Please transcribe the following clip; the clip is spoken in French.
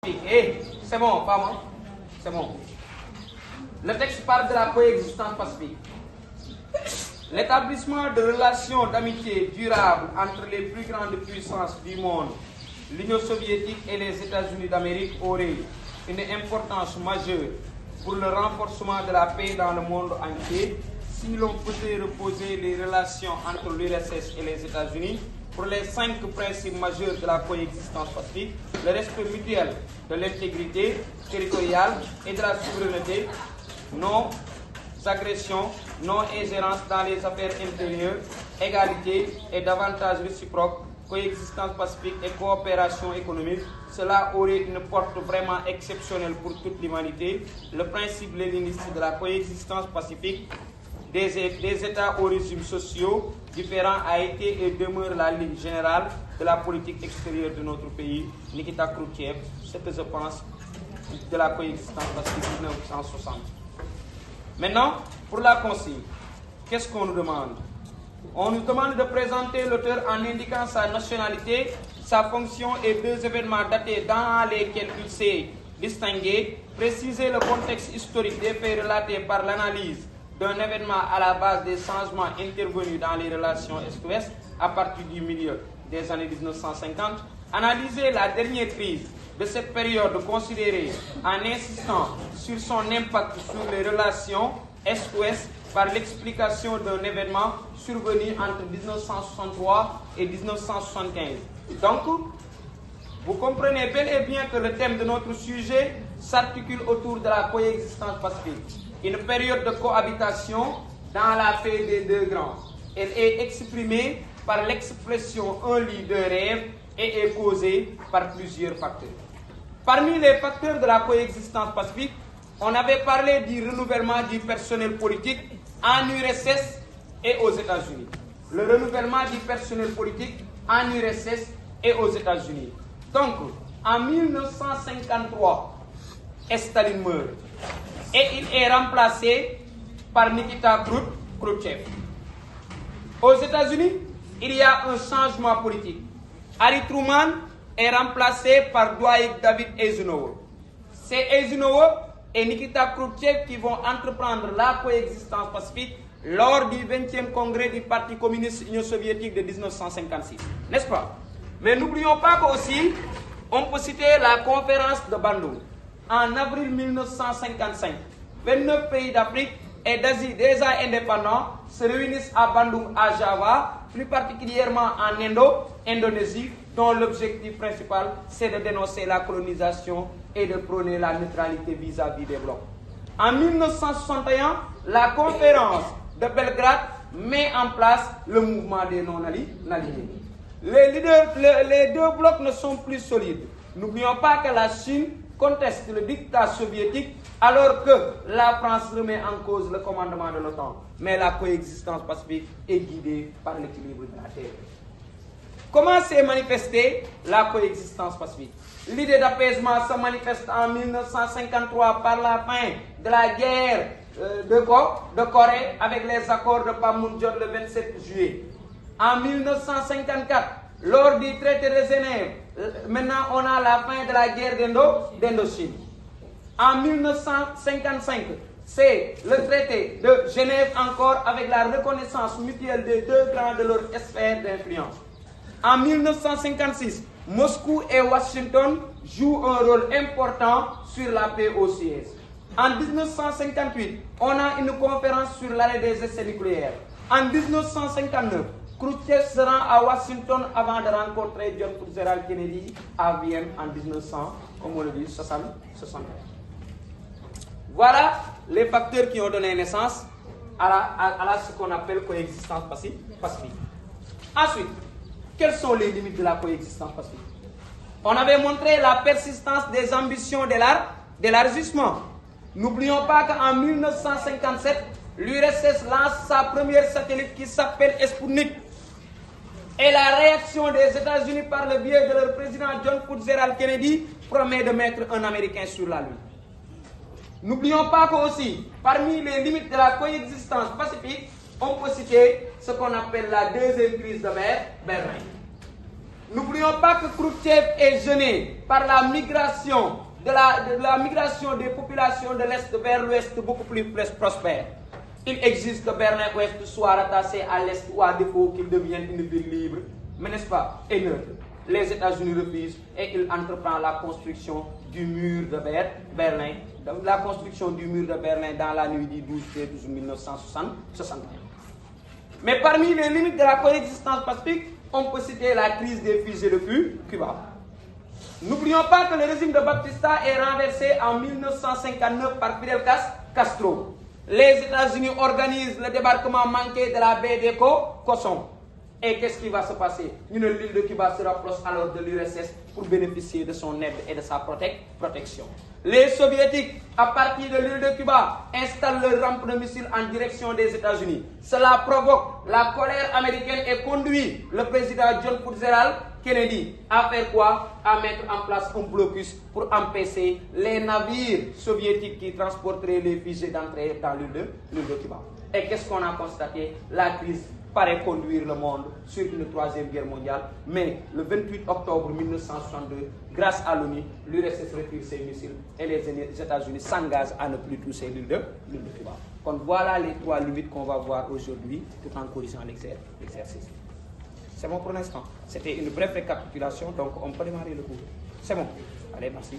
C'est bon, pas moi. C'est bon. Le texte parle de la coexistence pacifique. L'établissement de relations d'amitié durables entre les plus grandes puissances du monde, l'Union soviétique et les États-Unis d'Amérique, aurait une importance majeure pour le renforcement de la paix dans le monde entier si l'on faisait reposer les relations entre l'URSS et les États-Unis pour les 5 principes majeurs de la coexistence pacifique: le respect mutuel de l'intégrité territoriale et de la souveraineté, non-agression, non-ingérence dans les affaires intérieures, égalité et davantage réciproque, coexistence pacifique et coopération économique. Cela aurait une porte vraiment exceptionnelle pour toute l'humanité. Le principe léniniste de la coexistence pacifique des États aux régimes sociaux différents a été et demeure la ligne générale de la politique extérieure de notre pays. Nikita Khrouchtchev, ce que je pense de la coexistence pacifique 1960. Maintenant, pour la consigne, qu'est-ce qu'on nous demande? On nous demande de présenter l'auteur en indiquant sa nationalité, sa fonction et 2 événements datés dans lesquels il s'est distingué, préciser le contexte historique des faits relatés par l'analyse d'un événement à la base des changements intervenus dans les relations Est-Ouest à partir du milieu des années 1950, analyser la dernière crise de cette période considérée en insistant sur son impact sur les relations Est-Ouest par l'explication d'un événement survenu entre 1963 et 1975. Donc, vous comprenez bel et bien que le thème de notre sujet s'articule autour de la coexistence pacifique. Une période de cohabitation dans la paix des 2 grands. Elle est exprimée par l'expression un lit de rêve et est causée par plusieurs facteurs. Parmi les facteurs de la coexistence pacifique, on avait parlé du renouvellement du personnel politique en URSS et aux États-Unis. Le renouvellement du personnel politique en URSS et aux États-Unis. Donc, en 1953, Staline meurt et il est remplacé par Nikita Khrouchtchev. Aux États-Unis, il y a un changement politique. Harry Truman est remplacé par Dwight David Eisenhower. C'est Eisenhower et Nikita Khrouchtchev qui vont entreprendre la coexistence pacifique lors du 20e congrès du Parti communiste Union soviétique de 1956. N'est-ce pas? Mais n'oublions pas qu'aussi, on peut citer la conférence de Bandung. En avril 1955, 29 pays d'Afrique et d'Asie déjà indépendants se réunissent à Bandung, à Java, plus particulièrement en Indonésie, dont l'objectif principal, c'est de dénoncer la colonisation et de prôner la neutralité vis-à-vis des blocs. En 1961, la conférence de Belgrade met en place le mouvement des non-alignés. Les 2 blocs ne sont plus solides. N'oublions pas que la Chine conteste le dictat soviétique alors que la France remet en cause le commandement de l'OTAN. Mais la coexistence pacifique est guidée par l'équilibre de la Terre. Comment s'est manifestée la coexistence pacifique? L'idée d'apaisement se manifeste en 1953 par la fin de la guerre de Corée avec les accords de Panmunjom le 27 juillet. En 1954, lors du traité de Genève, maintenant on a la fin de la guerre d'Indochine. En 1955, c'est le traité de Genève encore avec la reconnaissance mutuelle des 2 grands de leur sphère d'influence. En 1956, Moscou et Washington jouent un rôle important sur la paix au Suez. En 1958, on a une conférence sur l'arrêt des essais nucléaires. En 1959, Khrouchtchev se rend à Washington avant de rencontrer John Fitzgerald Kennedy à Vienne en 1960. Voilà les facteurs qui ont donné naissance à ce qu'on appelle coexistence pacifique. Ensuite, quelles sont les limites de la coexistence pacifique? On avait montré la persistance des ambitions d'élargissement. N'oublions pas qu'en 1957, l'URSS lance sa première satellite qui s'appelle Sputnik. Et la réaction des États-Unis par le biais de leur président John Fitzgerald Kennedy promet de mettre un Américain sur la Lune. N'oublions pas qu'aussi, parmi les limites de la coexistence pacifique, on peut citer ce qu'on appelle la 2e crise de Berlin. N'oublions pas que Khrouchtchev est gêné par la migration, la migration des populations de l'Est vers l'Ouest beaucoup plus prospère. Il existe que Berlin-Ouest soit rattaché à l'Est ou à défaut qu'il devienne une ville libre, mais n'est-ce pas, et neutre. Les États-Unis refusent et il entreprend la construction du mur de Berlin, la construction du mur de Berlin dans la nuit du 12 février 1961. Mais parmi les limites de la coexistence pacifique, on peut citer la crise des fusées de Cuba. N'oublions pas que le régime de Batista est renversé en 1959 par Fidel Castro. Les États-Unis organisent le débarquement manqué de la baie de Cosson. Et qu'est-ce qui va se passer? L'île de Cuba se rapproche alors de l'URSS pour bénéficier de son aide et de sa protection. Les Soviétiques, à partir de l'île de Cuba, installent leur rampe de missiles en direction des États-Unis. Cela provoque la colère américaine et conduit le président John Fitzgerald Kennedy à faire quoi? À mettre en place un blocus pour empêcher les navires soviétiques qui transporteraient les fusées d'entrer dans l'île de Cuba. Et qu'est-ce qu'on a constaté? La crise paraît conduire le monde sur une troisième guerre mondiale, mais le 28 octobre 1962, grâce à l'ONU, l'URSS retire ses missiles et les États-Unis s'engagent à ne plus toucher l'île de Cuba. Donc voilà les trois limites qu'on va voir aujourd'hui, tout en corrigeant l'exercice. C'est bon pour l'instant. C'était une brève récapitulation, donc on peut démarrer le cours. C'est bon. Allez, merci.